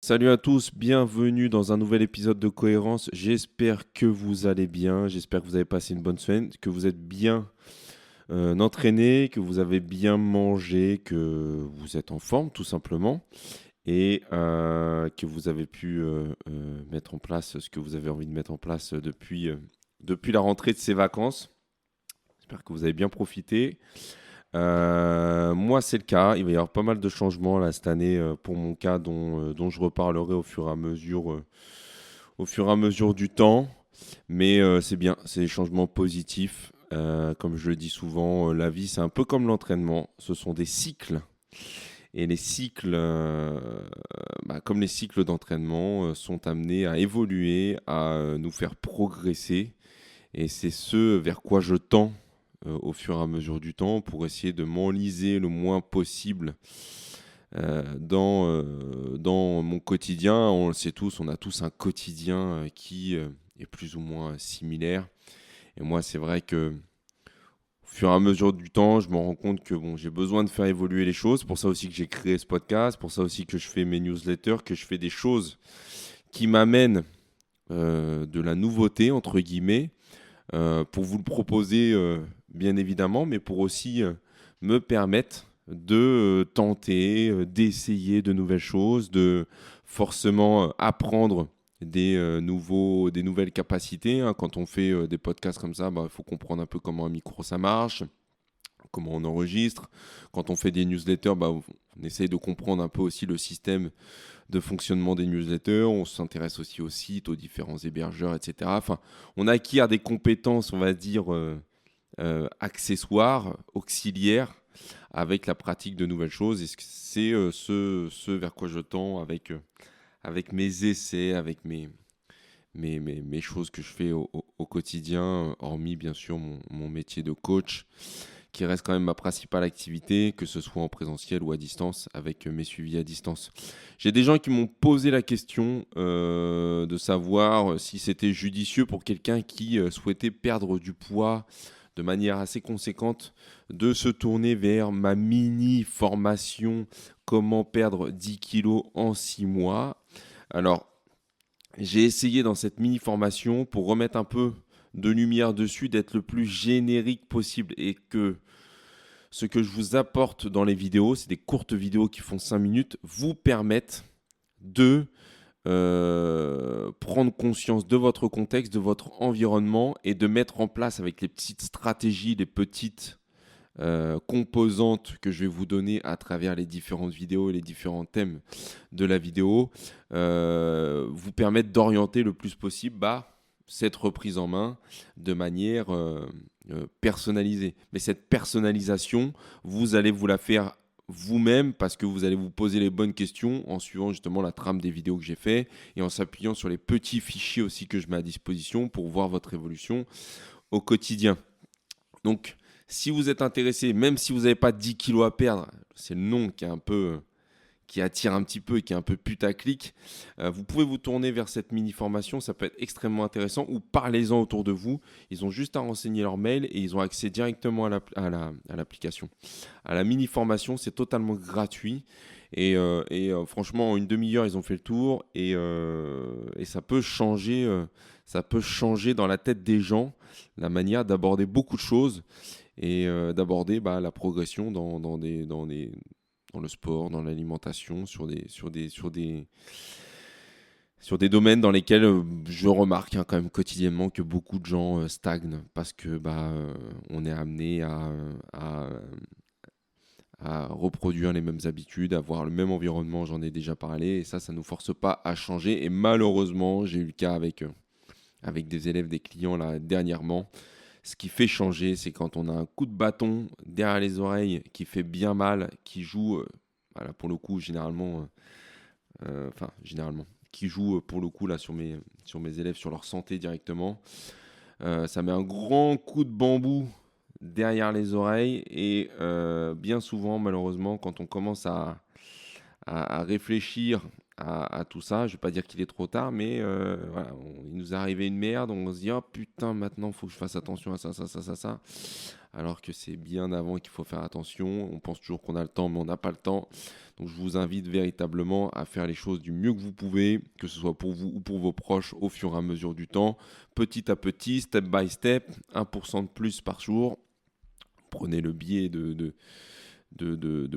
Salut à tous, bienvenue dans un nouvel épisode de Cohérence. J'espère que vous allez bien, j'espère que vous avez passé une bonne semaine, que vous êtes bien entraîné, que vous avez bien mangé, que vous êtes en forme tout simplement et que vous avez pu mettre en place ce que vous avez envie de mettre en place depuis la rentrée de ces vacances. J'espère que vous avez bien profité. Moi, c'est le cas. Il va y avoir pas mal de changements là, cette année pour mon cas, dont je reparlerai au fur et à mesure du temps. Mais c'est bien, c'est des changements positifs. Comme je le dis souvent, la vie, c'est un peu comme l'entraînement. Ce sont des cycles. Et les cycles, comme les cycles d'entraînement, sont amenés à évoluer, à nous faire progresser. Et c'est ce vers quoi je tends au fur et à mesure du temps pour essayer de m'enliser le moins possible dans mon quotidien. On le sait tous, on a tous un quotidien qui est plus ou moins similaire. Et moi, c'est vrai que au fur et à mesure du temps, je me rends compte que bon, j'ai besoin de faire évoluer les choses. Pour ça aussi que j'ai créé ce podcast, pour ça aussi que je fais mes newsletters, que je fais des choses qui m'amènent de la nouveauté, entre guillemets, pour vous le proposer, bien évidemment, mais pour aussi me permettre de tenter, d'essayer de nouvelles choses, de forcément apprendre des nouvelles capacités, hein. Quand on fait des podcasts comme ça, il faut comprendre un peu comment un micro ça marche, comment on enregistre. Quand on fait des newsletters, on essaye de comprendre un peu aussi le système de fonctionnement des newsletters. On s'intéresse aussi au site, aux différents hébergeurs, etc. Enfin, on acquiert des compétences, on va dire, accessoires, auxiliaires, avec la pratique de nouvelles choses. Et c'est ce vers quoi je tends avec mes essais, avec mes choses que je fais au quotidien, hormis bien sûr mon métier de coach, qui reste quand même ma principale activité, que ce soit en présentiel ou à distance, avec mes suivis à distance. J'ai des gens qui m'ont posé la question de savoir si c'était judicieux pour quelqu'un qui souhaitait perdre du poids de manière assez conséquente, de se tourner vers ma mini formation comment perdre 10 kilos en 6 mois. Alors, j'ai essayé dans cette mini formation pour remettre un peu de lumière dessus, d'être le plus générique possible et que ce que je vous apporte dans les vidéos, c'est des courtes vidéos qui font 5 minutes, vous permettent de prendre conscience de votre contexte, de votre environnement et de mettre en place avec les petites stratégies, les petites composantes que je vais vous donner à travers les différentes vidéos et les différents thèmes de la vidéo, vous permettre d'orienter le plus possible cette reprise en main de manière personnalisée. Mais cette personnalisation, vous allez vous la faire vous-même parce que vous allez vous poser les bonnes questions en suivant justement la trame des vidéos que j'ai fait et en s'appuyant sur les petits fichiers aussi que je mets à disposition pour voir votre évolution au quotidien. Donc, si vous êtes intéressé, même si vous n'avez pas 10 kilos à perdre, c'est le nom qui attire un petit peu et qui est un peu putaclic, vous pouvez vous tourner vers cette mini-formation, ça peut être extrêmement intéressant, ou parlez-en autour de vous. Ils ont juste à renseigner leur mail et ils ont accès directement à l'application. À la mini-formation, c'est totalement gratuit. Et franchement, en une demi-heure, ils ont fait le tour et ça peut changer dans la tête des gens la manière d'aborder beaucoup de choses et d'aborder la progression dans le sport, dans l'alimentation, sur des domaines dans lesquels je remarque quand même quotidiennement que beaucoup de gens stagnent parce que on est amené à reproduire les mêmes habitudes, à avoir le même environnement, j'en ai déjà parlé, et ça ne nous force pas à changer. Et malheureusement, j'ai eu le cas avec des élèves, des clients là dernièrement. Ce qui fait changer, c'est quand on a un coup de bâton derrière les oreilles qui fait bien mal, qui joue, pour le coup, généralement, qui joue pour le coup là sur mes élèves, sur leur santé directement. Ça met un grand coup de bambou derrière les oreilles et bien souvent, malheureusement, quand on commence à réfléchir à tout ça. Je ne vais pas dire qu'il est trop tard, mais il nous est arrivé une merde. On se dit, oh putain, maintenant, il faut que je fasse attention à ça, ça, ça, ça, ça. alors que c'est bien avant qu'il faut faire attention. On pense toujours qu'on a le temps, mais on n'a pas le temps. Donc je vous invite véritablement à faire les choses du mieux que vous pouvez, que ce soit pour vous ou pour vos proches, au fur et à mesure du temps, petit à petit, step by step, 1% de plus par jour. Prenez le biais de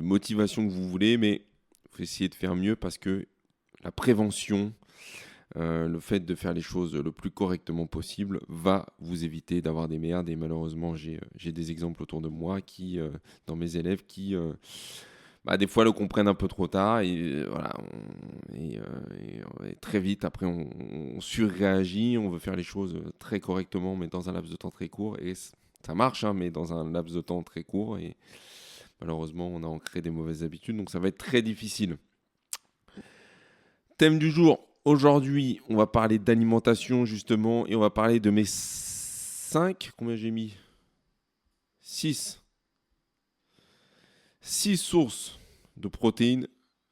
motivation que vous voulez, mais il faut essayer de faire mieux parce que la prévention, le fait de faire les choses le plus correctement possible va vous éviter d'avoir des merdes. Et malheureusement, j'ai des exemples autour de moi dans mes élèves qui, des fois, le comprennent un peu trop tard. Et voilà, et très vite, après, on surréagit, on veut faire les choses très correctement, mais dans un laps de temps très court. Et ça marche, hein, mais dans un laps de temps très court. Et malheureusement, on a ancré des mauvaises habitudes, donc ça va être très difficile. Thème du jour, aujourd'hui, on va parler d'alimentation justement et on va parler de mes 5, combien j'ai mis 6 sources de protéines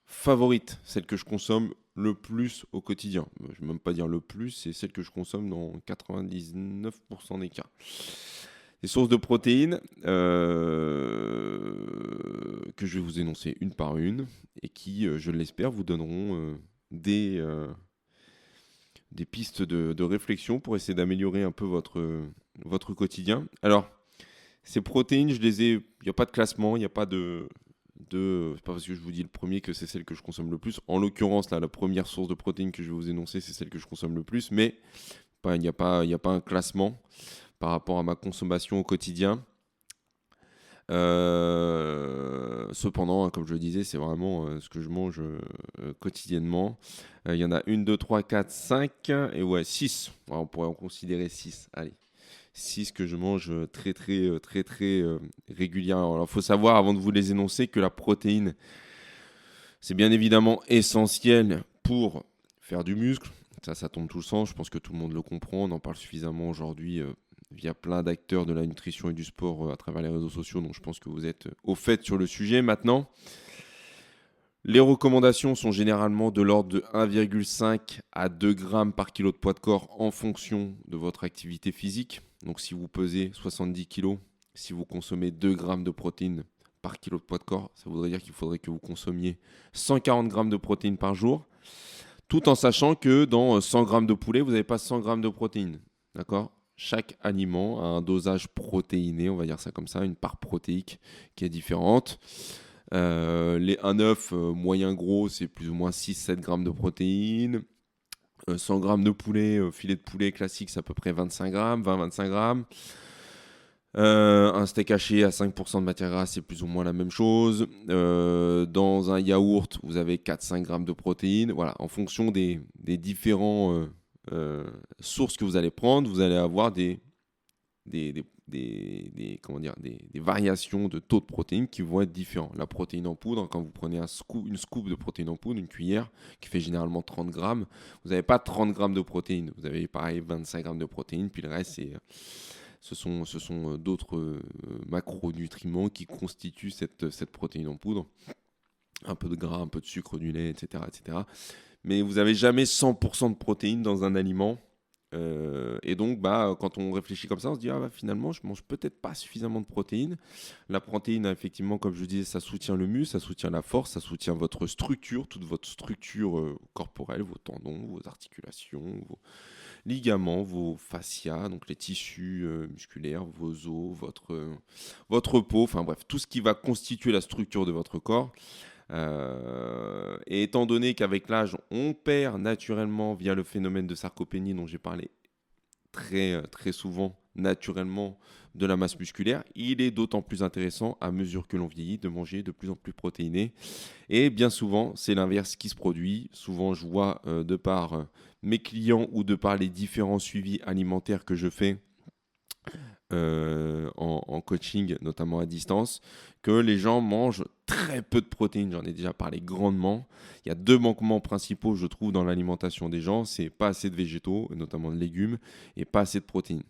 favorites, celles que je consomme le plus au quotidien. Je ne vais même pas dire le plus, c'est celles que je consomme dans 99% des cas. Des sources de protéines que je vais vous énoncer une par une et qui, je l'espère, vous donneront des pistes de réflexion pour essayer d'améliorer un peu votre quotidien. Alors, ces protéines, il n'y a pas de classement, il n'y a pas c'est pas parce que je vous dis le premier que c'est celle que je consomme le plus. En l'occurrence, là, la première source de protéines que je vais vous énoncer, c'est celle que je consomme le plus, mais il n'y a pas un classement par rapport à ma consommation au quotidien. Cependant, comme je le disais, c'est vraiment ce que je mange quotidiennement. Il y en a 1, 2, 3, 4, 5 et 6. On pourrait en considérer 6. Allez, 6 que je mange très régulièrement. Alors, il faut savoir, avant de vous les énoncer, que la protéine, c'est bien évidemment essentiel pour faire du muscle. Ça tombe tout le sens. Je pense que tout le monde le comprend. On en parle suffisamment aujourd'hui via plein d'acteurs de la nutrition et du sport à travers les réseaux sociaux. Donc, je pense que vous êtes au fait sur le sujet. Maintenant, les recommandations sont généralement de l'ordre de 1,5 à 2 grammes par kilo de poids de corps en fonction de votre activité physique. Donc, si vous pesez 70 kg, si vous consommez 2 grammes de protéines par kilo de poids de corps, ça voudrait dire qu'il faudrait que vous consommiez 140 grammes de protéines par jour, tout en sachant que dans 100 grammes de poulet, vous n'avez pas 100 grammes de protéines. D'accord ? Chaque aliment a un dosage protéiné, on va dire ça comme ça, une part protéique qui est différente. Un œuf moyen gros, c'est plus ou moins 6-7 grammes de protéines. 100 grammes de poulet, filet de poulet classique, c'est à peu près 25 grammes, 20-25 grammes. Un steak haché à 5% de matière grasse, c'est plus ou moins la même chose. Dans un yaourt, vous avez 4-5 grammes de protéines. Voilà, en fonction des différents sources que vous allez prendre, vous allez avoir des variations de taux de protéines qui vont être différents. La protéine en poudre, quand vous prenez une scoop de protéines en poudre, une cuillère qui fait généralement 30 grammes, vous n'avez pas 30 grammes de protéines. Vous avez pareil 25 grammes de protéines, puis le reste, ce sont d'autres macronutriments qui constituent cette protéine en poudre. Un peu de gras, un peu de sucre, du lait, etc. etc. Mais vous n'avez jamais 100% de protéines dans un aliment. Et donc, quand on réfléchit comme ça, on se dit finalement, je mange peut-être pas suffisamment de protéines. La protéine, effectivement, comme je vous disais, ça soutient le muscle, ça soutient la force, ça soutient votre structure, toute votre structure corporelle, vos tendons, vos articulations, vos ligaments, vos fascias, donc les tissus musculaires, vos os, votre peau, enfin bref, tout ce qui va constituer la structure de votre corps. Et étant donné qu'avec l'âge, on perd naturellement via le phénomène de sarcopénie dont j'ai parlé très souvent naturellement de la masse musculaire, il est d'autant plus intéressant à mesure que l'on vieillit de manger de plus en plus protéiné. Et bien souvent, c'est l'inverse qui se produit. Souvent, je vois de par mes clients ou de par les différents suivis alimentaires que je fais en coaching, notamment à distance, que les gens mangent très peu de protéines. J'en ai déjà parlé grandement. Il y a 2 manquements principaux, je trouve, dans l'alimentation des gens. C'est pas assez de végétaux, notamment de légumes, et pas assez de protéines.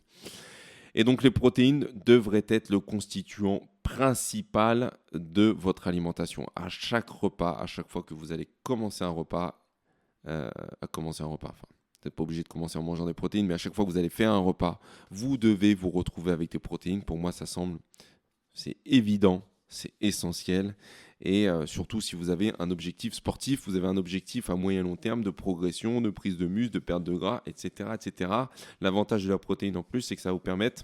Et donc, les protéines devraient être le constituant principal de votre alimentation. À chaque repas, à chaque fois que vous allez commencer un repas, n'êtes pas obligé de commencer en mangeant des protéines, mais à chaque fois que vous allez faire un repas, vous devez vous retrouver avec des protéines. Pour moi, c'est évident, c'est essentiel. Et surtout, si vous avez un objectif sportif, vous avez un objectif à moyen et long terme de progression, de prise de muscle, de perte de gras, etc. etc. L'avantage de la protéine en plus, c'est que ça va vous permettre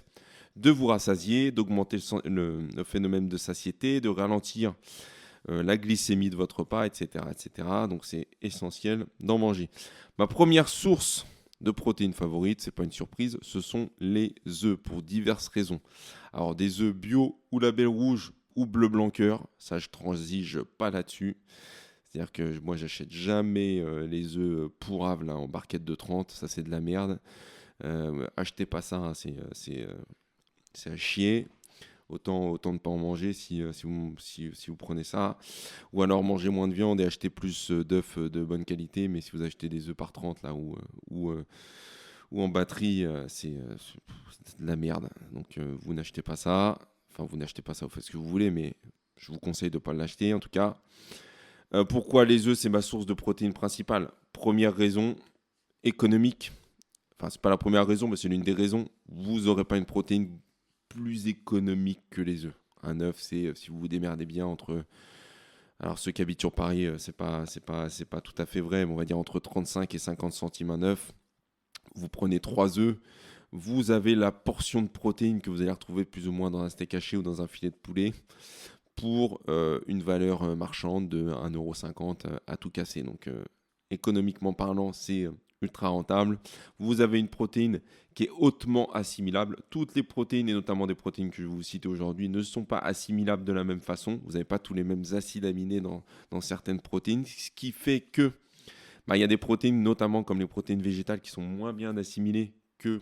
de vous rassasier, d'augmenter le phénomène de satiété, de ralentir la glycémie de votre repas, etc., etc. Donc c'est essentiel d'en manger. Ma première source de protéines favorite, c'est pas une surprise, ce sont les œufs pour diverses raisons. Alors des œufs bio ou label rouge ou bleu blanc cœur, ça je transige pas là-dessus. C'est-à-dire que moi j'achète jamais les œufs pourraves là, en barquette de 30, ça c'est de la merde. Achetez pas ça, hein, c'est à chier. Autant ne pas en manger si vous prenez ça. Ou alors mangez moins de viande et achetez plus d'œufs de bonne qualité. Mais si vous achetez des œufs par 30 là, ou en batterie, c'est de la merde. Donc vous n'achetez pas ça. Enfin, vous n'achetez pas ça, vous faites ce que vous voulez, mais je vous conseille de ne pas l'acheter en tout cas. Pourquoi les œufs, c'est ma source de protéines principale? Première raison, économique. Enfin, c'est pas la première raison, mais c'est l'une des raisons. Vous n'aurez pas une protéine plus économique que les œufs. Un œuf, c'est si vous vous démerdez bien entre. Alors ceux qui habitent sur Paris, c'est pas tout à fait vrai, mais on va dire entre 35 et 50 centimes un œuf. Vous prenez 3 œufs, vous avez la portion de protéines que vous allez retrouver plus ou moins dans un steak haché ou dans un filet de poulet pour une valeur marchande de 1,50 € à tout casser. Donc économiquement parlant, c'est ultra rentable. Vous avez une protéine qui est hautement assimilable. Toutes les protéines, et notamment des protéines que je vais vous citer aujourd'hui, ne sont pas assimilables de la même façon. Vous n'avez pas tous les mêmes acides aminés dans certaines protéines, ce qui fait que y a des protéines, notamment comme les protéines végétales, qui sont moins bien assimilées que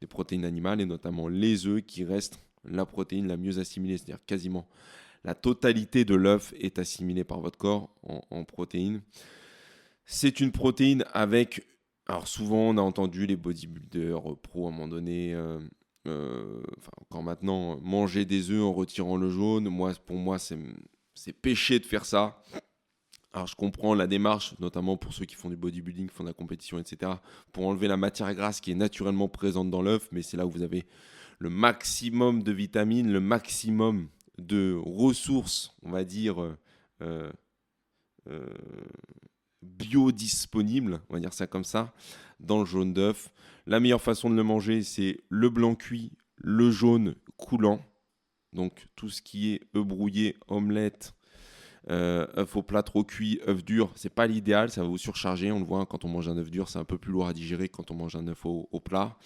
les protéines animales, et notamment les œufs, qui restent la protéine la mieux assimilée, c'est-à-dire quasiment la totalité de l'œuf est assimilée par votre corps en protéines. C'est une protéine avec... Alors souvent, on a entendu les bodybuilders pro à un moment donné, encore maintenant, manger des œufs en retirant le jaune. Pour moi, c'est péché de faire ça. Alors je comprends la démarche, notamment pour ceux qui font du bodybuilding, qui font de la compétition, etc., pour enlever la matière grasse qui est naturellement présente dans l'œuf, mais c'est là où vous avez le maximum de vitamines, le maximum de ressources, on va dire, biodisponibles, on va dire ça comme ça, dans le jaune d'œuf. La meilleure façon de le manger, c'est le blanc cuit, le jaune coulant, donc tout ce qui est œuf brouillé, omelette, œuf au plat trop cuit, œuf dur, c'est pas l'idéal, ça va vous surcharger. On le voit, hein, quand on mange un œuf dur, c'est un peu plus lourd à digérer que quand on mange un œuf au plat.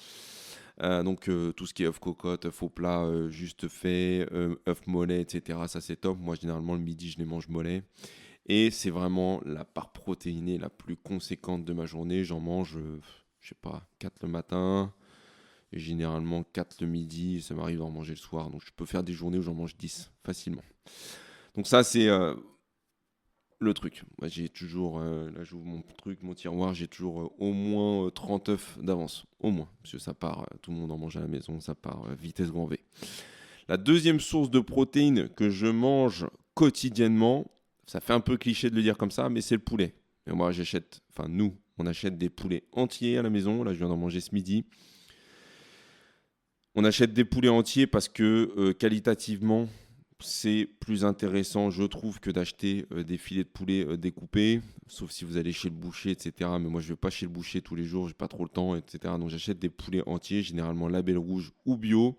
Donc tout ce qui est œuf cocotte, œuf au plat juste fait, œuf mollet, etc. Ça c'est top. Moi généralement le midi je les mange mollets. Et c'est vraiment la part protéinée la plus conséquente de ma journée. J'en mange, je sais pas, 4 le matin. Et généralement 4 le midi. Ça m'arrive d'en manger le soir. Donc je peux faire des journées où j'en mange 10 facilement. Donc ça c'est le truc. Moi, j'ai toujours, là j'ouvre mon truc, mon tiroir, j'ai toujours au moins 30 œufs d'avance. Au moins. Parce que ça part, tout le monde en mange à la maison, ça part vitesse grand V. La deuxième source de protéines que je mange quotidiennement, ça fait un peu cliché de le dire comme ça, mais c'est le poulet. Et moi nous, on achète des poulets entiers à la maison. Là je viens d'en manger ce midi. On achète des poulets entiers parce que qualitativement, c'est plus intéressant, je trouve, que d'acheter des filets de poulet découpés, sauf si vous allez chez le boucher, etc. Mais moi, je ne vais pas chez le boucher tous les jours, j'ai pas trop le temps, etc. Donc, j'achète des poulets entiers, généralement label rouge ou bio,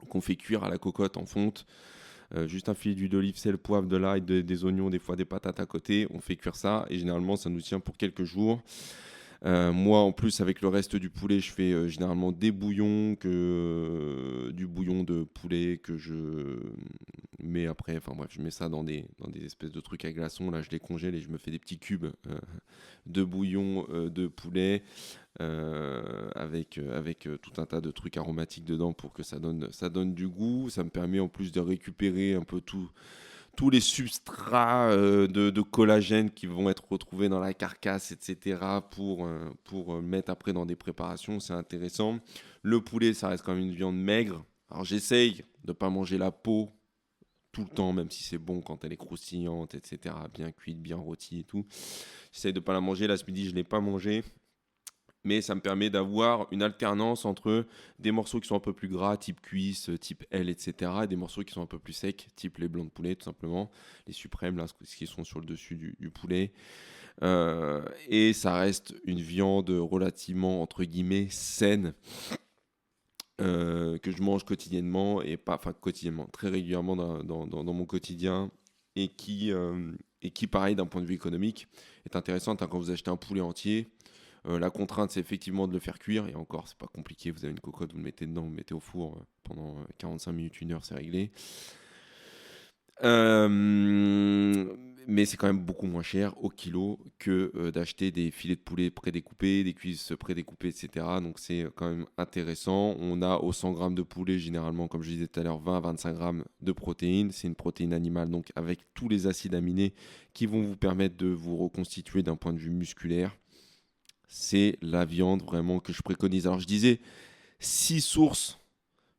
qu'on fait cuire à la cocotte en fonte. Juste un filet d'huile d'olive, sel, poivre, de l'ail, des oignons, des fois des patates à côté. On fait cuire ça et généralement, ça nous tient pour quelques jours. Moi, en plus, avec le reste du poulet, je fais généralement des bouillons, du bouillon de poulet que je mets après. Enfin bref, je mets ça dans des espèces de trucs à glaçons. Là, je les congèle et je me fais des petits cubes de bouillon de poulet avec tout un tas de trucs aromatiques dedans pour que ça donne du goût. Ça me permet en plus de récupérer un peu tous les substrats de collagène qui vont être retrouvés dans la carcasse, etc. pour mettre après dans des préparations. C'est intéressant. Le poulet, ça reste quand même une viande maigre. Alors j'essaye de ne pas manger la peau tout le temps, même si c'est bon quand elle est croustillante, etc. Bien cuite, bien rôtie et tout. J'essaye de ne pas la manger. Là, ce midi, je ne l'ai pas mangé. mais ça me permet d'avoir une alternance entre des morceaux qui sont un peu plus gras, type cuisse, type aile, etc., et des morceaux qui sont un peu plus secs, type les blancs de poulet, tout simplement, les suprêmes, là, ce qui sont sur le dessus du poulet. Et ça reste une viande relativement, entre guillemets, saine, que je mange quotidiennement, enfin quotidiennement, très régulièrement dans mon quotidien, et qui, pareil, d'un point de vue économique, est intéressante, hein, quand vous achetez un poulet entier. La contrainte, c'est effectivement de le faire cuire. Et encore, c'est pas compliqué. Vous avez une cocotte, vous le mettez dedans, vous le mettez au four pendant 45 minutes, 1 heure, c'est réglé. Mais c'est quand même beaucoup moins cher au kilo que d'acheter des filets de poulet prédécoupés, des cuisses prédécoupées, etc. Donc c'est quand même intéressant. On a aux 100 grammes de poulet, généralement, comme je disais tout à l'heure, 20 à 25 grammes de protéines. C'est une protéine animale, donc avec tous les acides aminés qui vont vous permettre de vous reconstituer d'un point de vue musculaire. C'est la viande vraiment que je préconise. Alors je disais 6 sources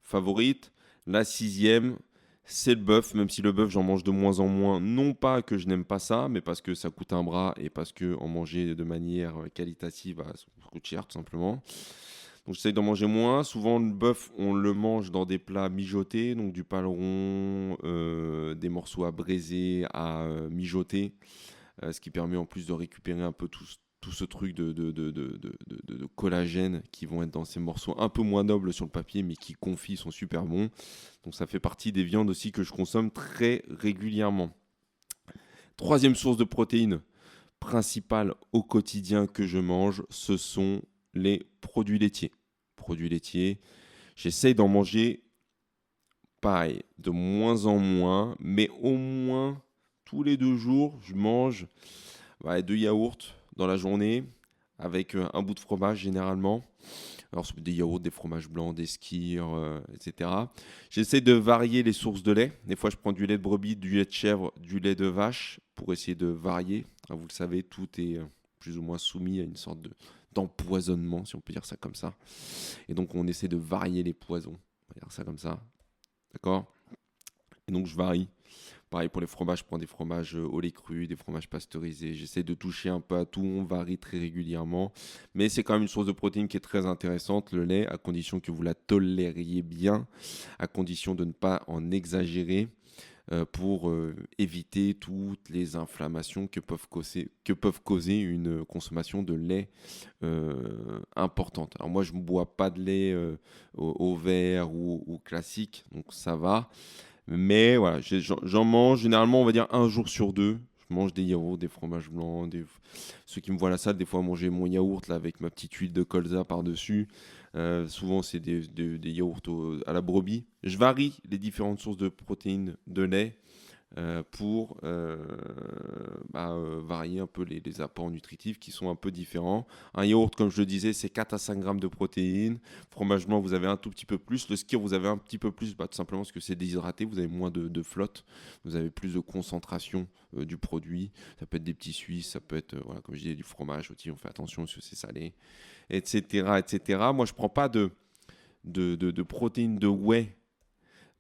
favorites. La 6e, c'est le bœuf, même si le bœuf, j'en mange de moins en moins. Non pas que je n'aime pas ça, mais parce que ça coûte un bras et parce qu'en manger de manière qualitative, ça coûte cher tout simplement. Donc j'essaye d'en manger moins. Souvent, le bœuf, on le mange dans des plats mijotés, donc du paleron, des morceaux à braiser, à mijoter, ce qui permet en plus de récupérer un peu tout ce truc de collagène qui vont être dans ces morceaux un peu moins nobles sur le papier, mais qui confit sont super bons. Donc ça fait partie des viandes aussi que je consomme très régulièrement. 3e source de protéines principale au quotidien que je mange, ce sont les produits laitiers. Produits laitiers, j'essaye d'en manger pareil, de moins en moins, mais au moins tous les 2 jours, je mange 2 yaourts dans la journée avec un bout de fromage généralement. Alors, des yaourts, des fromages blancs, des skyrs, etc. J'essaie de varier les sources de lait. Des fois, je prends du lait de brebis, du lait de chèvre, du lait de vache pour essayer de varier. Alors, vous le savez, tout est plus ou moins soumis à une sorte d'empoisonnement, si on peut dire ça comme ça. Et donc, on essaie de varier les poisons. On va dire ça comme ça. D'accord ? Et donc, je varie. Pareil pour les fromages, je prends des fromages au lait cru, des fromages pasteurisés. J'essaie de toucher un peu à tout, on varie très régulièrement. Mais c'est quand même une source de protéines qui est très intéressante, le lait, à condition que vous la tolériez bien, à condition de ne pas en exagérer, pour éviter toutes les inflammations que peuvent causer une consommation de lait importante. Alors moi, je ne bois pas de lait au verre ou classique, donc ça va. Mais voilà, j'en mange généralement, on va dire 1 jour sur 2. Je mange des yaourts, des fromages blancs. Ceux qui me voient à la salle, des fois, manger mon yaourt là, avec ma petite huile de colza par-dessus. Souvent, c'est des yaourts à la brebis. Je varie les différentes sources de protéines de lait pour varier un peu les apports nutritifs qui sont un peu différents. Un yaourt, comme je le disais, c'est 4 à 5 grammes de protéines. Fromage blanc, vous avez un tout petit peu plus. Le skyr, vous avez un petit peu plus, tout simplement parce que c'est déshydraté, vous avez moins de flotte, vous avez plus de concentration du produit. Ça peut être des petits Suisses, ça peut être, comme je disais, du fromage aussi, on fait attention parce que c'est salé, etc., etc. Moi, je ne prends pas de protéines de whey,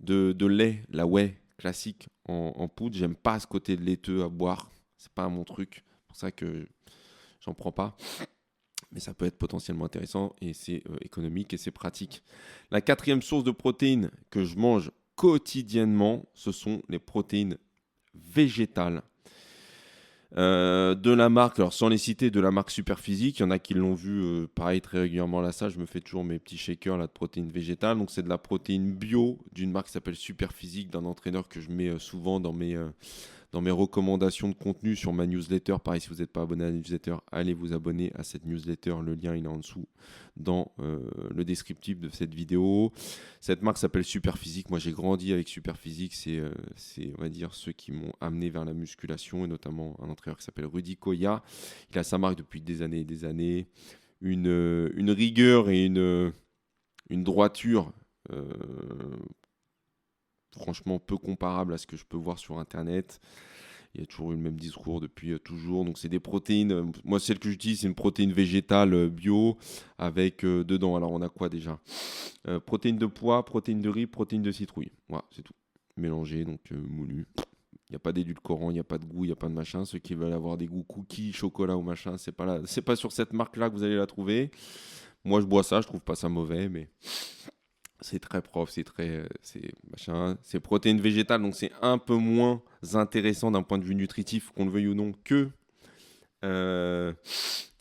de lait, la whey classique en poudre. J'aime pas ce côté laiteux à boire. C'est pas mon truc. C'est pour ça que j'en prends pas. Mais ça peut être potentiellement intéressant et c'est économique et c'est pratique. La 4e source de protéines que je mange quotidiennement, ce sont les protéines végétales. De la marque, alors sans les citer, de la marque Superphysique, il y en a qui l'ont vu pareil très régulièrement à la salle, je me fais toujours mes petits shakers là, de protéines végétales, donc c'est de la protéine bio d'une marque qui s'appelle Superphysique, d'un entraîneur que je mets souvent dans mes recommandations de contenu sur ma newsletter. Pareil, si vous n'êtes pas abonné à la newsletter, allez vous abonner à cette newsletter. Le lien, il est en dessous dans le descriptif de cette vidéo. Cette marque s'appelle Superphysique. Moi, j'ai grandi avec Superphysique. C'est, on va dire, ceux qui m'ont amené vers la musculation, et notamment un entraîneur qui s'appelle Rudy Koya. Il a sa marque depuis des années et des années. Une rigueur et une droiture franchement peu comparable à ce que je peux voir sur Internet. Il y a toujours eu le même discours depuis toujours. Donc, c'est des protéines. Moi, celle que j'utilise, c'est une protéine végétale bio avec dedans. Alors, on a quoi déjà ? Protéines de pois, protéines de riz, protéines de citrouille. Voilà, c'est tout. Mélangé, donc moulu. Il n'y a pas d'édulcorant, il n'y a pas de goût, il n'y a pas de machin. Ceux qui veulent avoir des goûts cookies, chocolat ou machin, c'est pas sur cette marque-là que vous allez la trouver. Moi, je bois ça, je trouve pas ça mauvais, mais c'est très propre, c'est machin. C'est protéines végétales, donc c'est un peu moins intéressant d'un point de vue nutritif, qu'on le veuille ou non, que euh,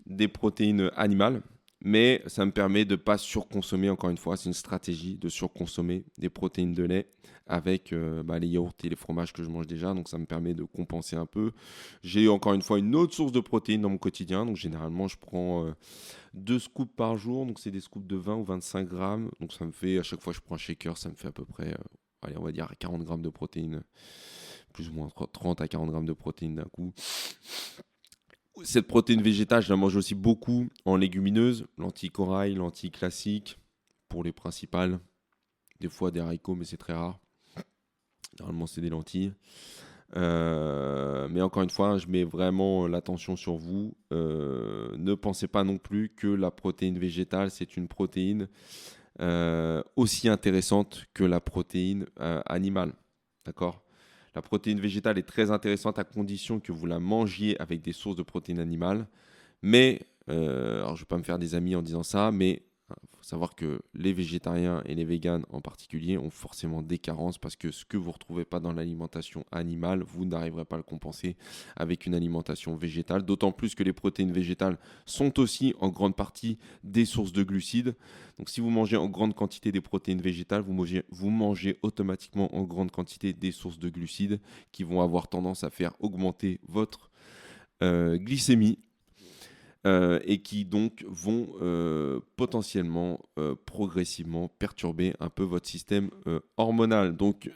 des protéines animales. Mais ça me permet de ne pas surconsommer, encore une fois, c'est une stratégie de surconsommer des protéines de lait avec les yaourts et les fromages que je mange déjà. Donc ça me permet de compenser un peu. J'ai encore une fois une autre source de protéines dans mon quotidien. Donc généralement, je prends 2 scoops par jour. Donc c'est des scoops de 20 ou 25 grammes. Donc ça me fait, à chaque fois que je prends un shaker, ça me fait à peu près, allez, on va dire 40 grammes de protéines. Plus ou moins 30 à 40 grammes de protéines d'un coup. Cette protéine végétale, je la mange aussi beaucoup en légumineuses, lentilles corail, lentilles classiques, pour les principales. Des fois des haricots, mais c'est très rare. Normalement, c'est des lentilles. Mais encore une fois, je mets vraiment l'attention sur vous. Ne pensez pas non plus que la protéine végétale, c'est une protéine aussi intéressante que la protéine animale. D'accord ? La protéine végétale est très intéressante à condition que vous la mangiez avec des sources de protéines animales. Mais, alors je ne vais pas me faire des amis en disant ça, mais il faut savoir que les végétariens et les véganes en particulier ont forcément des carences parce que ce que vous ne retrouvez pas dans l'alimentation animale, vous n'arriverez pas à le compenser avec une alimentation végétale. D'autant plus que les protéines végétales sont aussi en grande partie des sources de glucides. Donc si vous mangez en grande quantité des protéines végétales, vous mangez automatiquement en grande quantité des sources de glucides qui vont avoir tendance à faire augmenter votre glycémie. Et qui donc vont potentiellement, progressivement perturber un peu votre système hormonal. Donc,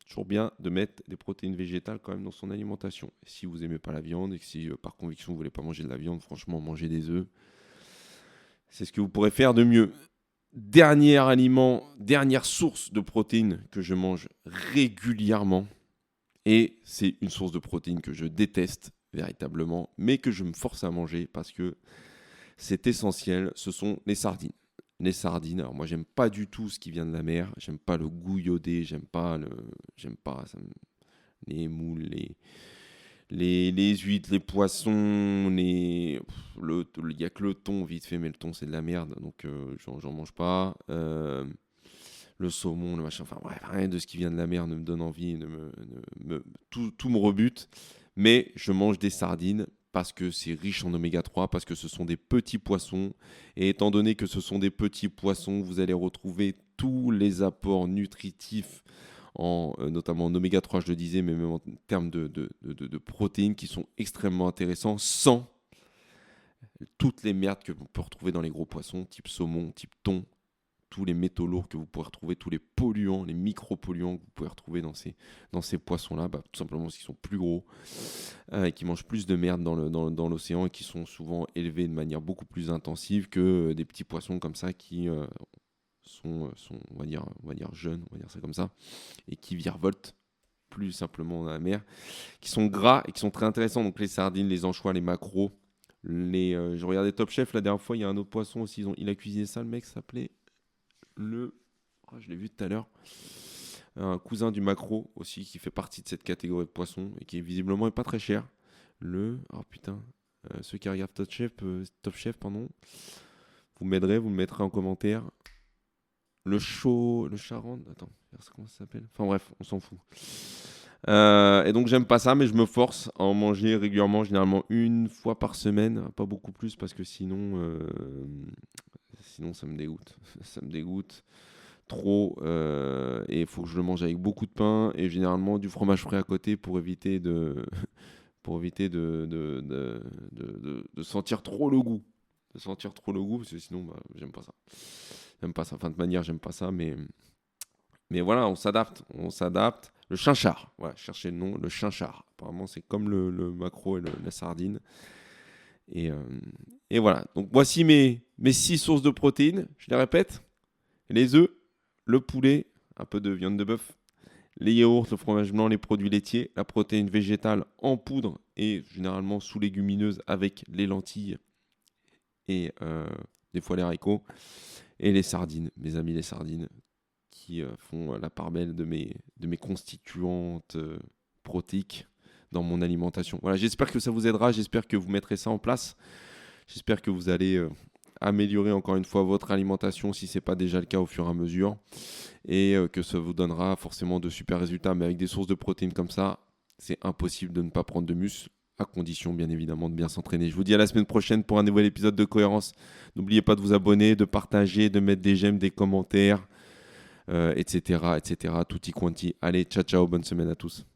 toujours bien de mettre des protéines végétales quand même dans son alimentation. Si vous n'aimez pas la viande et que si par conviction vous ne voulez pas manger de la viande, franchement, manger des œufs, c'est ce que vous pourrez faire de mieux. Dernier aliment, dernière source de protéines que je mange régulièrement, et c'est une source de protéines que je déteste véritablement, mais que je me force à manger parce que c'est essentiel, ce sont les sardines. Les sardines, alors moi j'aime pas du tout ce qui vient de la mer, j'aime pas le goût iodé, j'aime pas les moules, les huîtres, les poissons, il y a que le thon vite fait, mais le thon c'est de la merde, donc j'en mange pas. Le saumon, le machin, enfin bref, rien de ce qui vient de la mer ne me donne envie, tout me rebute. Mais je mange des sardines parce que c'est riche en oméga 3, parce que ce sont des petits poissons. Et étant donné que ce sont des petits poissons, vous allez retrouver tous les apports nutritifs, notamment en oméga 3, je le disais, mais même en termes de protéines qui sont extrêmement intéressants, sans toutes les merdes que vous pouvez retrouver dans les gros poissons, type saumon, type thon, tous les métaux lourds que vous pouvez retrouver, tous les polluants, les micro-polluants que vous pouvez retrouver dans ces poissons-là, tout simplement parce qu'ils sont plus gros et qui mangent plus de merde dans l'océan et qui sont souvent élevés de manière beaucoup plus intensive que des petits poissons comme ça qui sont on va dire jeunes, on va dire ça comme ça, et qui virevoltent plus simplement dans la mer, qui sont gras et qui sont très intéressants. Donc les sardines, les anchois, les maquereaux, je regardais Top Chef la dernière fois, il y a un autre poisson aussi, il a cuisiné ça, le mec s'appelait je l'ai vu tout à l'heure, un cousin du maquereau aussi qui fait partie de cette catégorie de poissons et qui visiblement est pas très cher. Ceux qui regardent Top Chef, pardon, vous m'aiderez, vous me mettrez en commentaire. Le charron, attends, comment ça s'appelle? Enfin bref, on s'en fout. Et donc j'aime pas ça, mais je me force à en manger régulièrement, généralement une fois par semaine, pas beaucoup plus parce que sinon ça me dégoûte. Ça me dégoûte trop et il faut que je le mange avec beaucoup de pain et généralement du fromage frais à côté pour éviter de sentir trop le goût. De sentir trop le goût parce que sinon j'aime pas ça. J'aime pas ça. Enfin de manière j'aime pas ça, mais voilà, on s'adapte. Le chinchard, voilà, cherchez le nom, le chinchard. Apparemment c'est comme le maquereau et la sardine. Et voilà. Donc voici mes 6 sources de protéines. Je les répète. Les œufs, le poulet, un peu de viande de bœuf, les yaourts, le fromage blanc, les produits laitiers, la protéine végétale en poudre et généralement sous légumineuse avec les lentilles et des fois les haricots. Et les sardines, mes amis, les sardines qui font la part belle de mes constituantes protéiques dans mon alimentation. Voilà, j'espère que ça vous aidera, j'espère que vous mettrez ça en place. J'espère que vous allez améliorer encore une fois votre alimentation si ce n'est pas déjà le cas au fur et à mesure et que ça vous donnera forcément de super résultats. Mais avec des sources de protéines comme ça, c'est impossible de ne pas prendre de muscle, à condition bien évidemment de bien s'entraîner. Je vous dis à la semaine prochaine pour un nouvel épisode de Cohérence. N'oubliez pas de vous abonner, de partager, de mettre des j'aime, des commentaires, etc., etc. Tutti quanti. Allez, ciao, ciao, bonne semaine à tous.